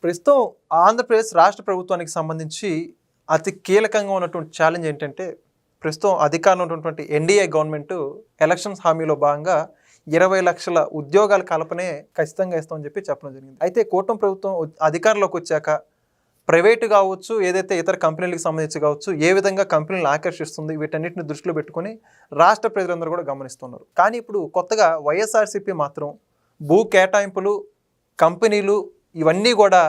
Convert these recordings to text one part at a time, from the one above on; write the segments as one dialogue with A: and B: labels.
A: ప్రస్తుతం ఆంధ్రప్రదేశ్ రాష్ట్ర ప్రభుత్వానికి సంబంధించి అతి కీలకంగా ఉన్నటువంటి ఛాలెంజ్ ఏంటంటే ప్రస్తుతం అధికారంలో ఉన్నటువంటి ఎన్డీఏ గవర్నమెంట్ ఎలక్షన్స్ హామీలో భాగంగా 20 లక్షల ఉద్యోగాల కల్పనే ఖచ్చితంగా ఇస్తామని చెప్పడం జరిగింది. అయితే కూటమి ప్రభుత్వం అధికారంలోకి వచ్చాక ప్రైవేటు కావచ్చు, ఏదైతే ఇతర కంపెనీలకు సంబంధించి కావచ్చు, ఏ విధంగా కంపెనీలను ఆకర్షిస్తుంది, వీటన్నిటిని దృష్టిలో పెట్టుకొని రాష్ట్ర ప్రజలందరూ కూడా గమనిస్తున్నారు. కానీ ఇప్పుడు కొత్తగా వైఎస్ఆర్సీపీ మాత్రం భూ కేటాయింపులు, కంపెనీలు ఇవన్నీ కూడా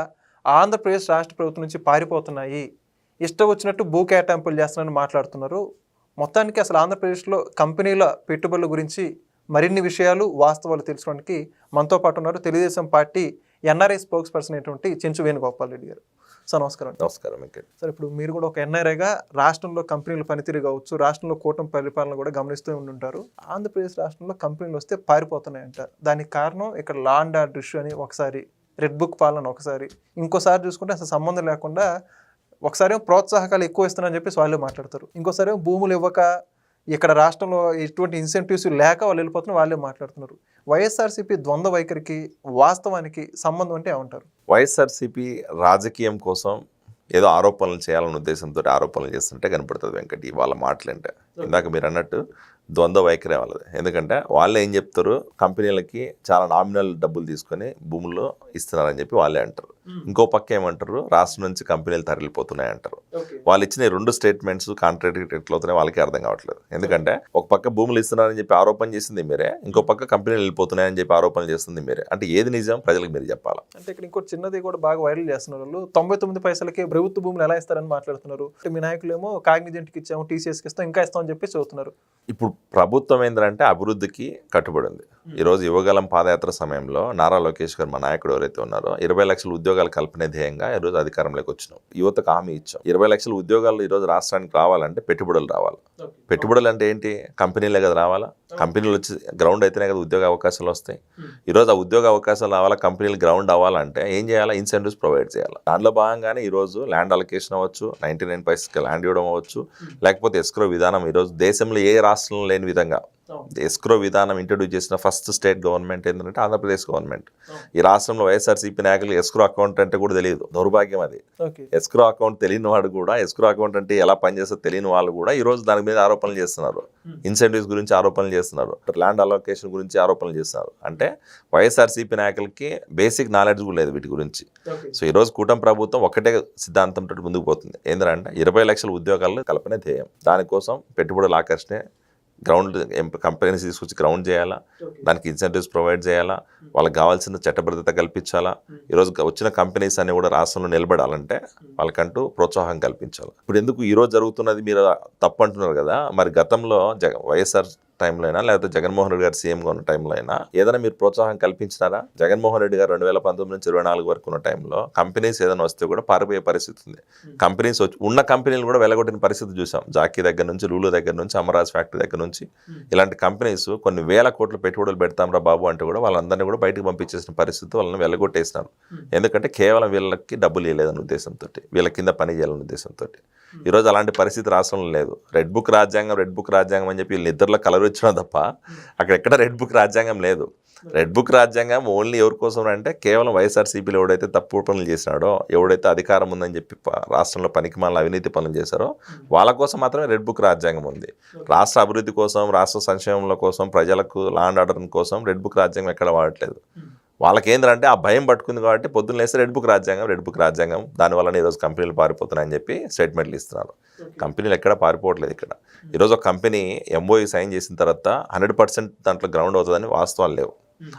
A: ఆంధ్రప్రదేశ్ రాష్ట్ర ప్రభుత్వం నుంచి పారిపోతున్నాయి, ఇష్టం వచ్చినట్టు భూ కేటాయింపులు చేస్తున్నారని మాట్లాడుతున్నారు. మొత్తానికి అసలు ఆంధ్రప్రదేశ్లో కంపెనీల పెట్టుబడుల గురించి మరిన్ని విషయాలు, వాస్తవాలు తెలుసుకోవడానికి మనతో పాటు ఉన్నారు Telugu Desam party NRI spokes person అయినటువంటి చెంచు వేణుగోపాల్ రెడ్డి గారు. సార్ నమస్కారం.
B: నమస్కారం.
A: సార్, ఇప్పుడు మీరు కూడా ఒక ఎన్ఆర్ఐగా రాష్ట్రంలో కంపెనీల పనితీరు కావచ్చు, రాష్ట్రంలో కూటమి పరిపాలన కూడా గమనిస్తూ ఉంటారు. ఆంధ్రప్రదేశ్ రాష్ట్రంలో కంపెనీలు వస్తే పారిపోతున్నాయంట. దానికి కారణం ఇక్కడ లా అండ్ ఆర్డర్ ఇష్యూ అని ఒకసారి, రెడ్ బుక్ పాలన ఒకసారి, ఇంకోసారి చూసుకుంటే అసలు సంబంధం లేకుండా ఒకసారి ప్రోత్సాహకాలు ఎక్కువ ఇస్తున్నారని చెప్పేసి వాళ్ళు మాట్లాడతారు, ఇంకోసారి భూములు ఇవ్వక ఇక్కడ రాష్ట్రంలో ఎటువంటి ఇన్సెంటివ్స్ లేక వాళ్ళు వెళ్ళిపోతున్నారు వాళ్ళే మాట్లాడుతున్నారు. వైఎస్ఆర్సీపీ ద్వంద్వ వైఖరికి వాస్తవానికి సంబంధం అంటే ఏమంటారు?
B: వైఎస్ఆర్సీపీ రాజకీయం కోసం ఏదో ఆరోపణలు చేయాలనే ఉద్దేశంతో ఆరోపణలు చేస్తుంటే కనపడుతుంది వెంకటి వాళ్ళ మాటలంటే. ఇందాక మీరు అన్నట్టు ద్వంద్వ వైఖరి వాళ్ళది. ఎందుకంటే వాళ్ళే ఏం చెప్తారు, కంపెనీలకి చాలా నామినల్ డబ్బులు తీసుకొని భూముల్లో ఇస్తున్నారని చెప్పి వాళ్ళే అంటారు. ఇంకో పక్క ఏమంటారు, రాష్ట్రం నుంచి కంపెనీలు తరలిపోతున్నాయి అంటారు. వాళ్ళు ఇచ్చిన రెండు స్టేట్మెంట్స్ కాంట్రాడిక్ట్ ఎట్లవుతున్నాయి వాళ్ళకి అర్థం కావట్లేదు. ఎందుకంటే ఒక పక్క భూములు ఇస్తున్నారని చెప్పి ఆరోపణ చేసింది మీరే, ఇంకో పక్క కంపెనీలు వెళ్ళిపోతున్నాయని చెప్పి ఆరోపణ చేస్తుంది మీరే. అంటే ఏది నిజం ప్రజలకు మీరు చెప్పాలా?
A: అంటే ఇక్కడ ఇంకోటి చిన్నది కూడా బాగా వైరల్ చేస్తున్నారు. వాళ్ళు 99 పైసలకి ప్రభుత్వ భూములు ఎలా ఇస్తారని మాట్లాడుతున్నారు. మీ నాయకులేమో కాగ్నిజెంట్కి ఇచ్చాము, టీసీఎస్కి ఇస్తాం, ఇంకా ఇస్తామని చెప్పి చదువుతున్నారు.
B: ఇప్పుడు ప్రభుత్వం ఏంటంటే అభివృద్ధికి కట్టుబడి ఉంది. ఈరోజు యువగలం పాదయాత్ర సమయంలో నారా లోకేష్ గారు, మా నాయకుడు ఎవరైతే ఉన్నారో, 20 లక్షల ఉద్యోగాలు కల్పనే ధ్యేయంగా ఈరోజు అధికారంలోకి వచ్చినాం. యువతకు హామీ ఇచ్చాం. 20 లక్షల ఉద్యోగాలు ఈరోజు రాష్ట్రానికి రావాలంటే పెట్టుబడులు రావాలి. పెట్టుబడులు అంటే ఏంటి? కంపెనీలే కదా రావాలా. కంపెనీలు వచ్చి గ్రౌండ్ అయితేనే కదా ఉద్యోగ అవకాశాలు వస్తాయి. ఈరోజు ఆ ఉద్యోగ అవకాశాలు రావాలా, కంపెనీలు గ్రౌండ్ అవ్వాలంటే ఏం చేయాలా? ఇన్సెంటివ్స్ ప్రొవైడ్ చేయాలి. దాంట్లో భాగంగానే ఈరోజు ల్యాండ్ అలొకేషన్ అవ్వచ్చు, 99 పైసలకి ల్యాండ్ ఇవ్వడం అవ్వచ్చు, లేకపోతే ఎస్క్రో విధానం ఈరోజు దేశంలో ఏ రాష్ట్రంలో లేని విధంగా ఎస్క్రో విధానం ఇంట్రడ్యూస్ చేసిన ఫస్ట్ స్టేట్ గవర్నమెంట్ ఏంటంటే ఆంధ్రప్రదేశ్ గవర్నమెంట్. ఈ రాష్ట్రంలో వైఎస్ఆర్సీపీ నాయకులు ఎస్క్రో అకౌంట్ అంటే కూడా తెలియదు. దౌర్భాగ్యం అది. ఎస్క్రో అకౌంట్ తెలియని వాడు కూడా, ఎస్క్రో అకౌంట్ అంటే ఎలా పనిచేస్తే తెలియని వాళ్ళు కూడా ఈ రోజు దాని మీద ఆరోపణలు చేస్తున్నారు. ఇన్సెంటివ్స్ గురించి ఆరోపణలు చేస్తున్నారు, ల్యాండ్ అలొకేషన్ గురించి ఆరోపణలు చేస్తున్నారు. అంటే వైఎస్ఆర్సీపీ నాయకులకి బేసిక్ నాలెడ్జ్ కూడా లేదు వీటి గురించి. సో ఈ రోజు కూటమి ప్రభుత్వం ఒకటే సిద్ధాంతం తోటి ముందుకు పోతుంది. ఏంటంటే 20 లక్షల ఉద్యోగాలను కల్పనే ధ్యేయం. దానికోసం పెట్టుబడులు ఆకర్షణ, గ్రౌండ్ కంపెనీస్ తీసుకొచ్చి గ్రౌండ్ చేయాలా, దానికి ఇన్సెంటివ్స్ ప్రొవైడ్ చేయాలా, వాళ్ళకి కావాల్సిన చట్టబద్ధత కల్పించాలా. ఈరోజు వచ్చిన కంపెనీస్ అన్ని కూడా రాష్ట్రంలో నిలబడాలంటే వాళ్ళకంటూ ప్రోత్సాహం కల్పించాలి. ఇప్పుడు ఎందుకు ఈరోజు జరుగుతున్నది మీరు తప్పు అంటున్నారు కదా, మరి గతంలో వైఎస్ఆర్ టైంలో అయినా లేకపోతే జగన్మోహన్ రెడ్డి గారు సీఎంగా ఉన్న టైంలో అయినా ఏదైనా మీరు ప్రోత్సాహం కల్పించినారా? జగన్మోహన్ రెడ్డి గారు 2019 నుంచి 24 వరకు ఉన్న టైంలో కంపెనీస్ ఏదైనా వస్తే కూడా పారిపోయే పరిస్థితి ఉంది. కంపెనీస్ ఉన్న కంపెనీలు కూడా వెలగొట్టిన పరిస్థితి చూసాం. జాకీ దగ్గర నుంచి, లూలు దగ్గర నుంచి, అమరాజ్ ఫ్యాక్టరీ దగ్గర నుంచి ఇలాంటి కంపెనీస్ కొన్ని వేల కోట్ల పెట్టుబడులు పెడతాం రా బాబు అంటే కూడా వాళ్ళందరినీ కూడా బయటకు పంపించేసిన పరిస్థితి, వాళ్ళని వెలగొట్టేసినారు. ఎందుకంటే కేవలం వీళ్ళకి డబ్బులు ఇవ్వలేదన్న ఉద్దేశంతో, వీళ్ళ కింద పని చేయాలనే ఉద్దేశంతో. ఈరోజు అలాంటి పరిస్థితి రాష్ట్రంలో లేదు. రెడ్ బుక్ రాజ్యాంగం అని చెప్పి వీళ్ళు నిద్రలో కలర్ ఇచ్చడం తప్ప అక్కడ ఎక్కడ రెడ్ బుక్ రాజ్యాంగం లేదు. రెడ్ బుక్ రాజ్యాంగం ఓన్లీ ఎవరి కోసం అంటే కేవలం వైఎస్ఆర్సీపీలో ఎవడైతే తప్పుడు పనులు చేసినాడో, ఎవడైతే అధికారం ఉందని చెప్పి రాష్ట్రంలో పనికిమాలిన అవినీతి పనులు చేశారో వాళ్ళ కోసం మాత్రమే రెడ్ బుక్ రాజ్యాంగం ఉంది. రాష్ట్ర అభివృద్ధి కోసం, రాష్ట్ర సంక్షేమంలో కోసం, ప్రజలకు లా అండ్ ఆర్డర్ కోసం రెడ్ బుక్ రాజ్యాంగం ఎక్కడ వాడట్లేదు. వాళ్ళకి ఏంటంటే ఆ భయం పట్టుకుంది కాబట్టి పొద్దున్న లేస్తే రెడ్ బుక్ రాజ్యాంగం దానివల్ల ఈరోజు కంపెనీలు పారిపోతున్నాయని చెప్పి స్టేట్మెంట్లు ఇస్తున్నారు. కంపెనీలు ఎక్కడ పారిపోవట్లేదు. ఇక్కడ ఈరోజు ఒక కంపెనీ ఎంఓయూ సైన్ చేసిన తర్వాత 100% దాంట్లో గ్రౌండ్ అవుతుందని వాస్తవాలు లేవు.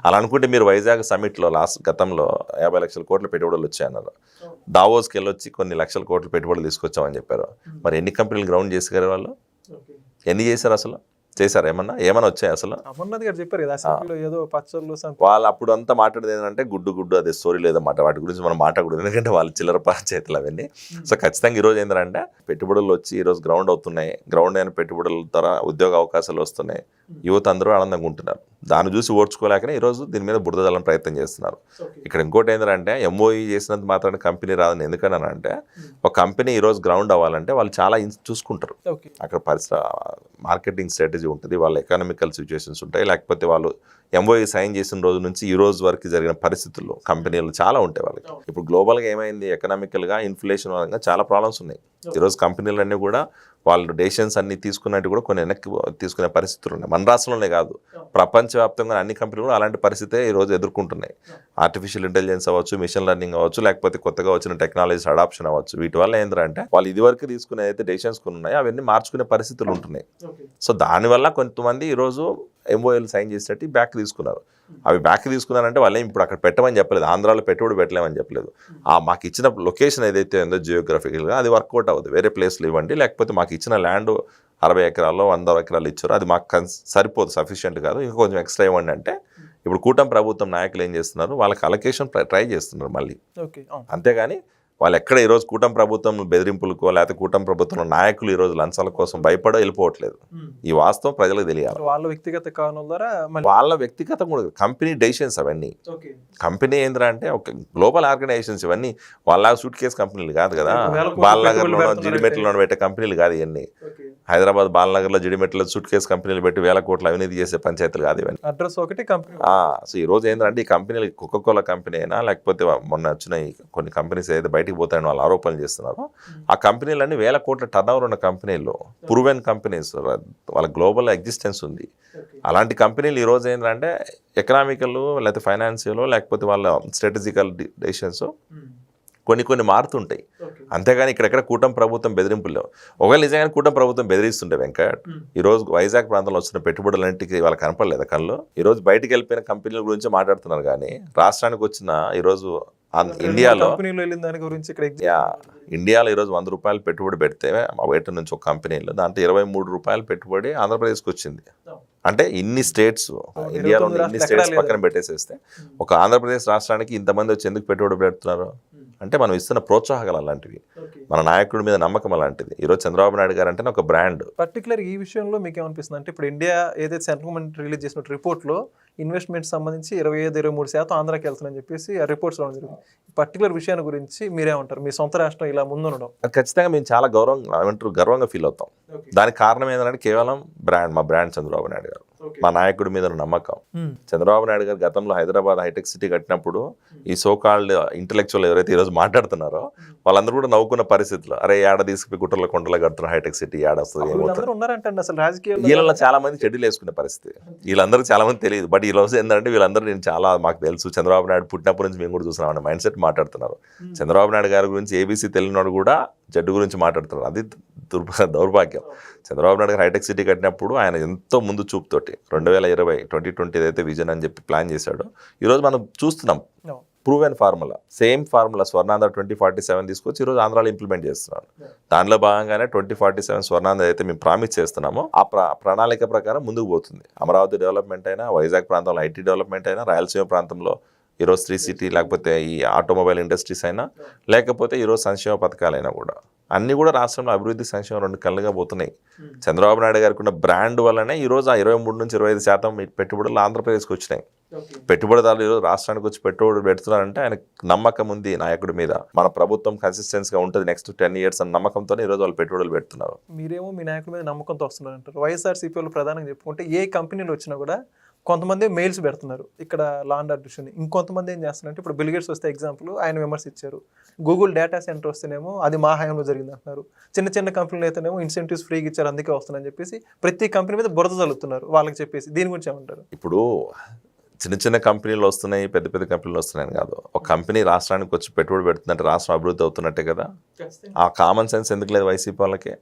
B: అలా అనుకుంటే మీరు వైజాగ్ సమిట్లో గతంలో 50 లక్షల కోట్ల పెట్టుబడులు వచ్చాయన్నారు. దావోస్కి వెళ్ళొచ్చి కొన్ని లక్షల కోట్ల పెట్టుబడులు తీసుకొచ్చామని చెప్పారు. మరి ఎన్ని కంపెనీలు గ్రౌండ్ చేసారు వాళ్ళు? ఎన్ని చేశారు? అసలు చేశారు? ఏమన్నా వచ్చాయి అసలు?
A: అమర్నాథ్ గారు చెప్పారు కదా, ఏదో పచ్చళ్ళు
B: వాళ్ళు అప్పుడు అంతా మాట్లాడేది ఏంటంటే గుడ్డు అదే స్టోరీ లేదన్నమాట. వాటి గురించి మనం మాట్లాడకూడదు, ఎందుకంటే వాళ్ళు చిల్లర పంచాయతీలు అవన్నీ. సో ఖచ్చితంగా ఈరోజు ఏంటంటే పెట్టుబడులు వచ్చి ఈరోజు గ్రౌండ్ అవుతున్నాయి. గ్రౌండ్ అయిన పెట్టుబడుల ద్వారా ఉద్యోగ అవకాశాలు వస్తున్నాయి. యువత అందరూ ఆనందంగా ఉంటున్నారు. దాన్ని చూసి ఓడ్చుకోలేకనే ఈరోజు దీని మీద బురద జల్లని ప్రయత్నం చేస్తున్నారు. ఇక్కడ ఇంకోటి ఏంటంటే ఎంఓఈ చేసినంత మాత్రాన కంపెనీ రాదని ఎందుకనంటే, ఒక కంపెనీ ఈరోజు గ్రౌండ్ అవ్వాలంటే వాళ్ళు చాలా చూసుకుంటారు. అక్కడ మార్కెటింగ్ స్ట్రాటజీ ఉంటుంది, వాళ్ళ ఎకనామికల్ సిచ్యువేషన్స్ ఉంటాయి, లేకపోతే వాళ్ళు ఎంఓఈ సైన్ చేసిన రోజు నుంచి ఈ రోజు వరకు జరిగిన పరిస్థితుల్లో కంపెనీలు చాలా ఉంటాయి వాళ్ళకి. ఇప్పుడు గ్లోబల్గా ఏమైంది, ఎకనామికల్గా ఇన్ఫ్లేషన్ వల్ల చాలా ప్రాబ్లమ్స్ ఉన్నాయి. ఈరోజు కంపెనీలన్నీ కూడా వాళ్ళు డెసిషన్స్ అన్ని తీసుకున్నట్టు కూడా కొన్ని వెనక్కి తీసుకునే పరిస్థితులు ఉన్నాయి. మన రాష్ట్రంలోనే కాదు, ప్రపంచవ్యాప్తంగా అన్ని కంపెనీలు అలాంటి పరిస్థితే ఈరోజు ఎదుర్కొంటున్నాయి. ఆర్టిఫిషియల్ ఇంటెలిజెన్స్ అవ్వచ్చు, మిషన్ లెర్నింగ్ అవ్వచ్చు, లేకపోతే కొత్తగా వచ్చిన టెక్నాలజీస్ అడాప్షన్ అవ్వచ్చు. వీటి వల్ల ఏంటంటే వాళ్ళు ఇదివరకు తీసుకునే ఏదైతే డెసిషన్స్ ఉన్నాయో అవన్నీ మార్చుకునే పరిస్థితులు ఉంటున్నాయి. సో దానివల్ల కొంతమంది ఈరోజు ఎంఓఏలు సైన్ చేసేటట్టు బ్యాక్ తీసుకున్నారు. అవి బ్యాక్ తీసుకున్నారంటే వాళ్ళే ఇప్పుడు అక్కడ పెట్టమని చెప్పలేదు, ఆంధ్రాలో పెట్టుబడి పెట్టలేమని చెప్పలేదు. మాకు ఇచ్చిన లొకేషన్ ఏదైతే ఉందో జియోగ్రఫికల్గా అది వర్కౌట్ అవ్వదు, వేరే ప్లేస్లో ఇవ్వండి, లేకపోతే మాకు ఇచ్చిన ల్యాండ్ 60 ఎకరాల్లో 100 ఎకరాలు ఇచ్చారు, అది మాకు సరిపోదు, సఫిషియెంట్ కాదు, ఇంకా కొంచెం ఎక్స్ట్రా ఇవ్వండి అంటే ఇప్పుడు కూటమి ప్రభుత్వం నాయకులు ఏం చేస్తున్నారు, వాళ్ళకి అలొకేషన్ ట్రై చేస్తున్నారు మళ్ళీ. అంతేగాని వాళ్ళు ఎక్కడ ఈరోజు కూటమి ప్రభుత్వం బెదిరింపులకో లేకపోతే కూటమి ప్రభుత్వంలో నాయకులు ఈరోజు లంచాల కోసం భయపడో వెళ్ళిపోవట్లేదు. ఈ వాస్తవం ప్రజలకు తెలియాలి.
A: వాళ్ళ వ్యక్తిగత కారణాల ద్వారా
B: వాళ్ళ వ్యక్తిగత కంపెనీ డెసిషన్స్ అవన్నీ. కంపెనీ ఏంద్రా అంటే ఒక గ్లోబల్ ఆర్గనైజేషన్స్, ఇవన్నీ వాళ్ళ సూట్ కేస్ కంపెనీలు కాదు కదా. బాలనగర్లో జిడిమెట్లలో పెట్టే కంపెనీలు కాదు ఇవన్నీ. హైదరాబాద్ బాలనగర్లో జిడిమెట్లో సూట్ కేస్ కంపెనీలు పెట్టి 1000 కోట్ల అవినీతి చేసే పంచాయతీలు కాదు ఇవన్నీ.
A: అడ్రస్ ఒకటి కంపెనీ.
B: సో ఈ రోజు ఏంటంటే ఈ కంపెనీలు కోకోకోలా కంపెనీ అయినా లేకపోతే మొన్న వచ్చిన కొన్ని కంపెనీస్ ఏదైతే బయటికి పోతాయని వాళ్ళు ఆరోపణలు చేస్తున్నారు, ఆ కంపెనీలన్నీ 1000 కోట్ల టర్న్ ఓవర్ ఉన్న కంపెనీలు, ప్రూవెన్ కంపెనీస్, వాళ్ళ గ్లోబల్ ఎగ్జిస్టెన్స్ ఉంది. అలాంటి కంపెనీలు ఈ రోజు ఏంటంటే ఎకనామికల్ లేకపోతే ఫైనాన్షియల్ లేకపోతే వాళ్ళ స్ట్రాటజికల్ డెసిషన్స్ కొన్ని మారుతుంటాయి. అంతేగాని ఇక్కడెక్కడ కూటమి ప్రభుత్వం బెదిరింపులు లేవు. ఒకవేళ నిజంగానే కూటమి ప్రభుత్వం బెదిరిస్తుంటే వెంకట్, ఈరోజు వైజాగ్ ప్రాంతంలో వచ్చిన పెట్టుబడులన్నింటికి వాళ్ళకి కనపడలేదు కళ్ళు. ఈరోజు బయటికి వెళ్ళిపోయిన కంపెనీల గురించి మాట్లాడుతున్నారు, కానీ రాష్ట్రానికి వచ్చిన ఈరోజు ఇండియాలో ఈరోజు 100 రూపాయలు పెట్టుబడి పెడితే బయట నుంచి ఒక కంపెనీలో దాంట్లో 23 రూపాయలు పెట్టుబడి ఆంధ్రప్రదేశ్కి వచ్చింది. అంటే ఇన్ని స్టేట్స్, ఇండియాలో ఇన్ని స్టేట్స్ పక్కన పెట్టేసేస్తే ఒక ఆంధ్రప్రదేశ్ రాష్ట్రానికి ఇంతమంది వచ్చి ఎందుకు పెట్టుబడి పెడుతున్నారు అంటే మనం ఇస్తున్న ప్రోత్సాహకాలు అలాంటివి, మన నాయకుడి మీద నమ్మకం అలాంటిది. ఈరోజు చంద్రబాబు నాయుడు గారు అంటే ఒక బ్రాండ్.
A: పర్టికులర్ ఈ విషయంలో మీకు ఏమనిపిస్తుంది అంటే ఇప్పుడు ఇండియా ఏదైతే సెంట్రల్ గవర్నమెంట్ రిలీజ్ చేసిన రిపోర్ట్లో ఇన్వెస్ట్మెంట్ సంబంధించి 25-23% ఆంధ్రాకి వెళ్తుందని చెప్పేసి ఆ రిపోర్ట్స్ రావడం జరిగింది. పర్టికులర్ విషయాన్ని గురించి మీరేమంటారు? మీ సొంత రాష్ట్రం ఇలా ముందుండడం
B: ఖచ్చితంగా మేము చాలా గర్వంగా ఫీల్ అవుతాం. దానికి కారణం ఏంటంటే కేవలం మా బ్రాండ్ చంద్రబాబు నాయుడు గారు, మా నాయకుడి మీద నమ్మకం. చంద్రబాబు నాయుడు గారు గతంలో హైదరాబాద్ హైటెక్ సిటీ కట్టినప్పుడు ఈ సోకాల్డ్ ఇంటెలెక్చువల్ ఎవరైతే ఈరోజు మాట్లాడుతున్నారో వాళ్ళందరూ కూడా నవ్వుకున్న పరిస్థితులు, అరే ఏడ తీసుకుపోయి గుట్టల కొండలు కడుతున్నారు హైటెక్ సిటీ, ఏడొస్తుంది. వీళ్ళలో చాలా మంది షెడ్యూల్ వేసుకునే పరిస్థితి, వీళ్ళందరూ చాలా మంది తెలియదు. బట్ ఈ రోజు ఏంటంటే వీళ్ళందరూ నేను చాలా మాకు తెలుసు, చంద్రబాబు నాయుడు పుట్టినప్పటి నుంచి మేము కూడా చూస్తున్నాం అనే మైండ్ సెట్ మాట్లాడుతున్నారు. చంద్రబాబు నాయుడు గారి గురించి ఏబీసీ తెలియనివాడు కూడా జడ్డు గురించి మాట్లాడుతున్నారు. అది దౌర్భాగ్యం. చంద్రబాబు నాయుడు గారు హైటెక్ సిటీ కట్టినప్పుడు ఆయన ఎంతో ముందు చూపుతోటి 2020 ఏదైతే విజన్ అని చెప్పి ప్లాన్ చేశాడో ఈరోజు మనం చూస్తున్నాం. Proven formula, same formula Swarnandhra 2047 తీసుకొచ్చి ఈరోజు ఆంధ్రాలో ఇంప్లిమెంట్ చేస్తున్నాను. దానిలో భాగంగానే 2047 స్వర్ణాంధ్ర అయితే మేము ప్రామిస్ చేస్తున్నామో ఆ ప్రణాళిక ప్రకారం ముందుకు పోతుంది. అమరావతి డెవలప్మెంట్ అయినా, వైజాగ్ ప్రాంతంలో ఐటీ డెవలప్మెంట్ అయినా, రాయలసీమ ప్రాంతంలో ఈరోజు 3 సిటీ లేకపోతే ఈ ఆటోమొబైల్ ఇండస్ట్రీస్ అయినా, లేకపోతే ఈరోజు సంక్షేమ పథకాలైనా కూడా అన్నీ కూడా రాష్ట్రంలో అభివృద్ధి సంక్షేమం 2 కళ్ళుగా పోతున్నాయి. చంద్రబాబు నాయుడు గారికి ఉన్న బ్రాండ్ వల్లనే ఈరోజు ఆ 23-25% పెట్టుబడులు ఆంధ్రప్రదేశ్కి వచ్చినాయి. పెట్టుబడిదారులు ఈరోజు రాష్ట్రానికి వచ్చి పెట్టుబడులు పెడుతున్నారంటే ఆయనకు నమ్మకం ఉంది నాయకుడి మీద. మన ప్రభుత్వం కన్సిస్టెన్సీగా ఉంటుంది నెక్స్ట్ 10 years అన్న నమ్మకంతో ఈరోజు వాళ్ళు పెట్టుబడులు పెడుతున్నారు.
A: మీరేమో మీ నాయకుడి మీద నమ్మకంతో వస్తున్నారు అంటారు. వైఎస్ఆర్సీపీ వాళ్ళు ప్రధానంగా చెప్పుకుంటే ఏ కంపెనీలు వచ్చినా కూడా కొంతమంది మెయిల్స్ పెడుతున్నారు ఇక్కడ లా అండ్ ఆర్డర్ ఇష్యూని. ఇంకొంతమంది ఏం చేస్తున్నారంటే ఇప్పుడు బిల్ గేట్స్ వస్తే ఎగ్జాంపుల్ ఆయన విమర్శించారు. గూగుల్ డేటా సెంటర్ వస్తేనేమో అది మా హయాంలో జరిగింది అంటున్నారు. చిన్న కంపెనీలు అయితేనేమో ఇన్సెంటివ్స్ ఫ్రీగా ఇచ్చారు అందుకే వస్తుందని చెప్పేసి ప్రతి కంపెనీ మీద బురద చల్లుతున్నారు వాళ్ళకి చెప్పేసి. దీని గురించి ఏమంటారు?
B: ఇప్పుడు చిన్న కంపెనీలు వస్తున్నాయి, పెద్ద కంపెనీలు వస్తున్నాయని కాదు. ఒక కంపెనీ రాష్ట్రానికి వచ్చి పెట్టుబడి పెడుతుందంటే రాష్ట్రం అభివృద్ధి అవుతున్నట్టే కదా. ఆ కామన్ సెన్స్ ఎందుకు లేదు వైసీపీ వాళ్ళకి?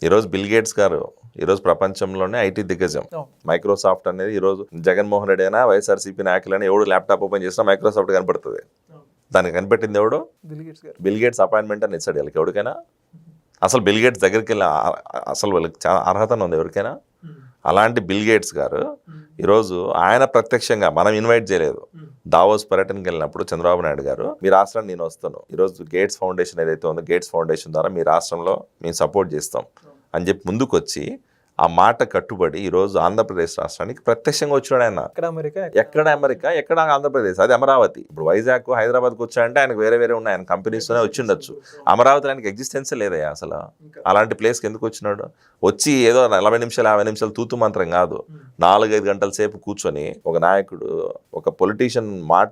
B: ఈరోజు బిల్ గేట్స్ గారు ఈరోజు ప్రపంచంలోనే ఐటీ దిగ్గజం. మైక్రోసాఫ్ట్ అనేది ఈరోజు జగన్మోహన్ రెడ్డి అయినా వైఎస్ఆర్సీపీ నాయకులైనా ఎవడు ల్యాప్టాప్ ఓపెన్ చేసినా మైక్రోసాఫ్ట్ కనపడుతుంది. దానికి కనిపెట్టింది ఎవడు? బిల్ గేట్స్ అపాయింట్మెంట్ అని ఇచ్చాడు వీళ్ళకి ఎవరికైనా. అసలు బిల్ గేట్స్ దగ్గరికి వెళ్ళి అసలు వాళ్ళకి చాలా అర్హత ఉంది ఎవరికైనా. అలాంటి బిల్ గేట్స్ గారు ఈరోజు ఆయన ప్రత్యక్షంగా మనం ఇన్వైట్ చేయలేదు. దావోస్ పర్యటనకి వెళ్ళినప్పుడు చంద్రబాబు నాయుడు గారు మీ రాష్ట్రాన్ని నేను వస్తాను, ఈరోజు గేట్స్ ఫౌండేషన్ ఏదైతే ఉందో గేట్స్ ఫౌండేషన్ ద్వారా మీ రాష్ట్రంలో మేము సపోర్ట్ చేస్తాం అని చెప్పి ముందుకు వచ్చి ఆ మాట కట్టుబడి ఈరోజు ఆంధ్రప్రదేశ్ రాష్ట్రానికి ప్రత్యక్షంగా వచ్చినాడు ఆయన.
A: ఇక్కడ అమెరికా
B: ఎక్కడ అమెరికా, ఎక్కడ ఆంధ్రప్రదేశ్, అది అమరావతి. ఇప్పుడు వైజాగ్, హైదరాబాద్కి వచ్చాడంటే ఆయనకు వేరే వేరే ఉన్నాయి, ఆయన కంపెనీస్తోనే వచ్చి ఉండొచ్చు. అమరావతి ఆయనకి ఎగ్జిస్టెన్సే లేదయ్యా అసలు. అలాంటి ప్లేస్కి ఎందుకు వచ్చినాడు? వచ్చి ఏదో 40 నిమిషాలు 50 నిమిషాలు తూతు మంత్రం కాదు, 4-5 గంటల సేపు కూర్చొని ఒక నాయకుడు, ఒక పొలిటీషియన్ మాట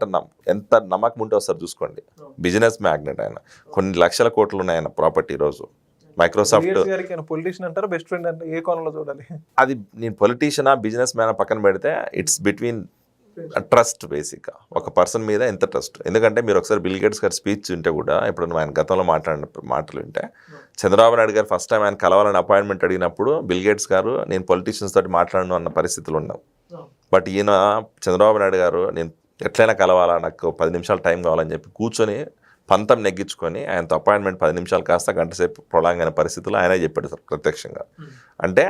B: ఎంత నమ్మకం ఉంటే వస్తారు చూసుకోండి. బిజినెస్ మ్యాగ్నెట్ ఆయన, కొన్ని లక్షల కోట్లు ఉన్నాయి ఆయన ప్రాపర్టీ. ఈరోజు మైక్రోసాఫ్ట్
A: పొలిటీషియన్ అంటారు, బెస్ట్ ఫ్రెండ్ అంటే ఏ కోణంలో చూడాలి?
B: అది నేను పొలిటీషియనా బిజినెస్ మ్యాన్ పక్కన పెడితే ఇట్స్ బిట్వీన్ ట్రస్ట్. బేసిక్గా ఒక పర్సన్ మీద ఎంత ట్రస్ట్. ఎందుకంటే మీరు ఒకసారి బిల్ గేట్స్ గారి స్పీచ్ వింటే కూడా, ఇప్పుడు ఆయన గతంలో మాట్లాడిన మాటలు వింటే, చంద్రబాబు నాయుడు గారు ఫస్ట్ టైం ఆయన కలవాలని అపాయింట్మెంట్ అడిగినప్పుడు బిల్ గేట్స్ గారు నేను పొలిటీషియన్స్ తోటి మాట్లాడను అన్న పరిస్థితులు ఉన్నాం. బట్ ఈయన చంద్రబాబు నాయుడు గారు నేను ఎట్లయినా కలవాలా, నాకు 10 నిమిషాలు టైం కావాలని చెప్పి కూర్చొని పంతం నెగ్గించుకొని ఆయనతో అపాయింట్మెంట్ 10 నిమిషాలు కాస్త గంట సేపు ప్రొలాంగ్ అయిన పరిస్థితుల్లో ఆయనే చెప్పాడు సార్ ప్రత్యక్షంగా. అంటే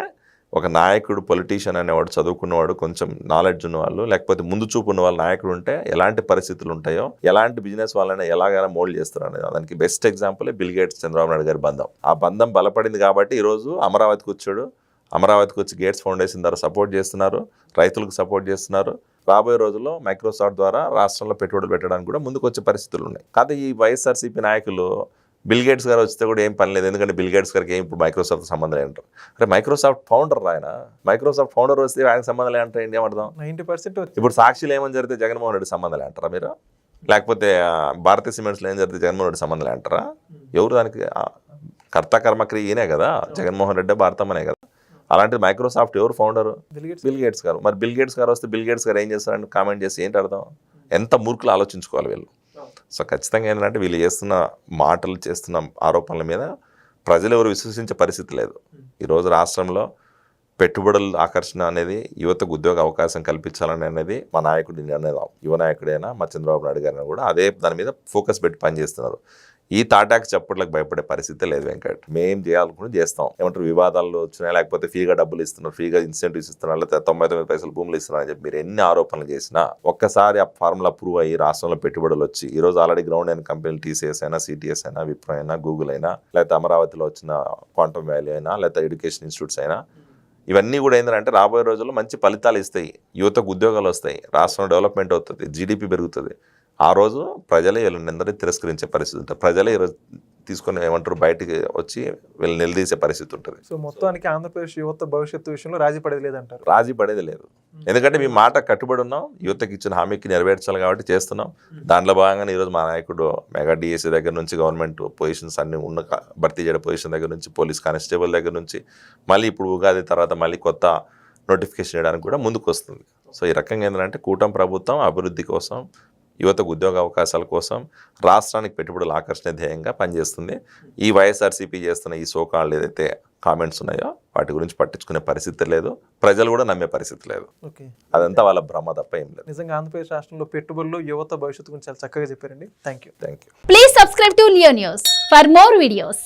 B: ఒక నాయకుడు, పొలిటీషియన్ అనేవాడు, చదువుకున్నవాడు, కొంచెం నాలెడ్జ్ ఉన్నవాళ్ళు, లేకపోతే ముందు చూపు ఉన్న వాళ్ళు నాయకుడు ఉంటే ఎలాంటి పరిస్థితులు ఉంటాయో, ఎలాంటి బిజినెస్ వాళ్ళైనా ఎలాగైనా మోల్డ్ చేస్తారు అనేది దానికి best example bill gates Chandrababu Naidu గారి బంధం. ఆ బంధం బలపడింది కాబట్టి ఈరోజు అమరావతికి వచ్చాడు. అమరావతికి వచ్చి గేట్స్ ఫౌండేషన్ ద్వారా సపోర్ట్ చేస్తున్నారు, రైతులకు సపోర్ట్ చేస్తున్నారు. రాబోయే రోజుల్లో మైక్రోసాఫ్ట్ ద్వారా రాష్ట్రంలో పెట్టుబడులు పెట్టడానికి కూడా ముందుకు వచ్చే పరిస్థితులు ఉన్నాయి. కాదు ఈ వైఎస్ఆర్సీపీ నాయకులు బిల్ గేట్స్ గారు వస్తే కూడా ఏం పని లేదు, ఎందుకంటే బిల్ గేట్స్ గారికి ఏం ఇప్పుడు మైక్రోసాఫ్ట్ సంబంధం ఏంటారు. అంటే మైక్రోసాఫ్ట్ ఫౌండర్ ఆయన, మైక్రోసాఫ్ట్ ఫౌండర్ వస్తే ఆయనకు సంబంధం ఏంటారు? ఇండియా పడదాం
A: 90%
B: ఇప్పుడు సాక్షిలో ఏమని జరిగితే జగన్మోహన్ రెడ్డి సంబంధాలు అంటారా మీరు? లేకపోతే భారతీయ సిమెంట్స్లో ఏం జరిగితే జగన్మోహన్ రెడ్డి సంబంధాలు అంటారా? ఎవరు దానికి కర్త కర్మక్రియ ఈయనే కదా, జగన్మోహన్ రెడ్డి భారతమ్మనే కదా. అలాంటి మైక్రోసాఫ్ట్ ఎవరు ఫౌండర్? బిల్ గేట్స్ గారు. మరి బిల్ గేట్స్ గారు వస్తే బిల్ గేట్స్ గారు ఏం చేస్తారని కామెంట్ చేసి ఏంటి అర్థం? ఎంత మూర్ఖులు ఆలోచించుకోవాలి వీళ్ళు. సో ఖచ్చితంగా ఏంటంటే వీళ్ళు చేస్తున్న మాటలు, చేస్తున్న ఆరోపణల మీద ప్రజలు ఎవరు విశ్వసించే పరిస్థితి లేదు. ఈరోజు రాష్ట్రంలో పెట్టుబడుల ఆకర్షణ అనేది, యువతకు ఉద్యోగ అవకాశం కల్పించాలని అనేది మా నాయకుడి నిర్ణయం. యువ నాయకుడైనా మా చంద్రబాబు నాయుడు గారిని కూడా అదే దాని మీద ఫోకస్ పెట్టి పనిచేస్తున్నారు. ఈ తాటాకు చప్పట్లకు భయపడే పరిస్థితి లేదు వెంకట్. మేము చేయాలనుకుని చేస్తాం. ఏమంటారు, వివాదాలు వచ్చినాయి, లేకపోతే ఫ్రీగా డబ్బులు ఇస్తున్నారు, ఫ్రీగా ఇన్సెంటివ్స్ ఇస్తున్నారు, లేకపోతే 99 పైసలు భూములు ఇస్తున్నారు అని చెప్పి మీరు ఎన్ని ఆరోపణలు చేసినా ఒక్కసారి ఆ ఫార్ములా ప్రూవ్ అయ్యి రాష్ట్రంలో పెట్టుబడులు వచ్చి ఈరోజు ఆల్రెడీ గ్రౌండ్ అయిన కంపెనీలు TCS అయినా, CTS అయినా, విప్రో అయినా, గూగుల్ అయినా, లేకపోతే అమరావతిలో వచ్చిన క్వాంటమ్ వ్యాలీ అయినా, లేకపోతే ఎడ్యుకేషన్ ఇన్స్టిట్యూట్స్ అయినా, ఇవన్నీ కూడా ఏంటంటే రాబోయే రోజుల్లో మంచి ఫలితాలు ఇస్తాయి, యువతకు ఉద్యోగాలు వస్తాయి, రాష్ట్రం డెవలప్మెంట్ అవుతుంది, GDP పెరుగుతుంది. ఆ రోజు ప్రజలే వీళ్ళని తిరస్కరించే పరిస్థితి ఉంటుంది. ప్రజలే ఈరోజు తీసుకొని ఏమంటారు బయటికి వచ్చి వీళ్ళు నిలదీసే పరిస్థితి ఉంటుంది.
A: సో మొత్తానికి ఆంధ్రప్రదేశ్ యువత భవిష్యత్తు విషయంలో రాజీ పడేది లేదంటారు?
B: రాజీ పడేది లేదు. ఎందుకంటే మీ మాట కట్టుబడి ఉన్నాం, యువతకి ఇచ్చిన హామీకి నెరవేర్చాలి కాబట్టి చేస్తున్నాం. దాంట్లో భాగంగా ఈరోజు మా నాయకుడు మెగా DSC దగ్గర నుంచి గవర్నమెంట్ పొజిషన్స్ అన్ని ఉన్న భర్తీ చేయడం పొజిషన్ దగ్గర నుంచి, పోలీస్ కానిస్టేబుల్ దగ్గర నుంచి, మళ్ళీ ఇప్పుడు ఉగాది తర్వాత మళ్ళీ కొత్త నోటిఫికేషన్ చేయడానికి కూడా ముందుకు వస్తుంది. సో ఈ రకంగా ఏంటంటే కూటమి ప్రభుత్వం అభివృద్ధి కోసం, యువతకు ఉద్యోగ అవకాశాల కోసం, రాష్ట్రానికి పెట్టుబడుల ఆకర్షణ ధ్యేయంగా పనిచేస్తుంది. ఈ వైఎస్ఆర్సీపీ చేస్తున్న ఈ సోకాళ్ళు ఏదైతే కామెంట్స్ ఉన్నాయో వాటి గురించి పట్టించుకునే పరిస్థితి లేదు, ప్రజలు కూడా నమ్మే పరిస్థితి లేదు. అదంతా వాళ్ళ భ్రమ తప్ప ఏం లేదు.
A: నిజంగా ఆంధ్రప్రదేశ్ రాష్ట్రంలో పెట్టుబడులు, యువత భవిష్యత్తు గురించి చాలా చక్కగా చెప్పారండి. Thank you.
B: Thank you.
C: Please subscribe to Leo news for more videos.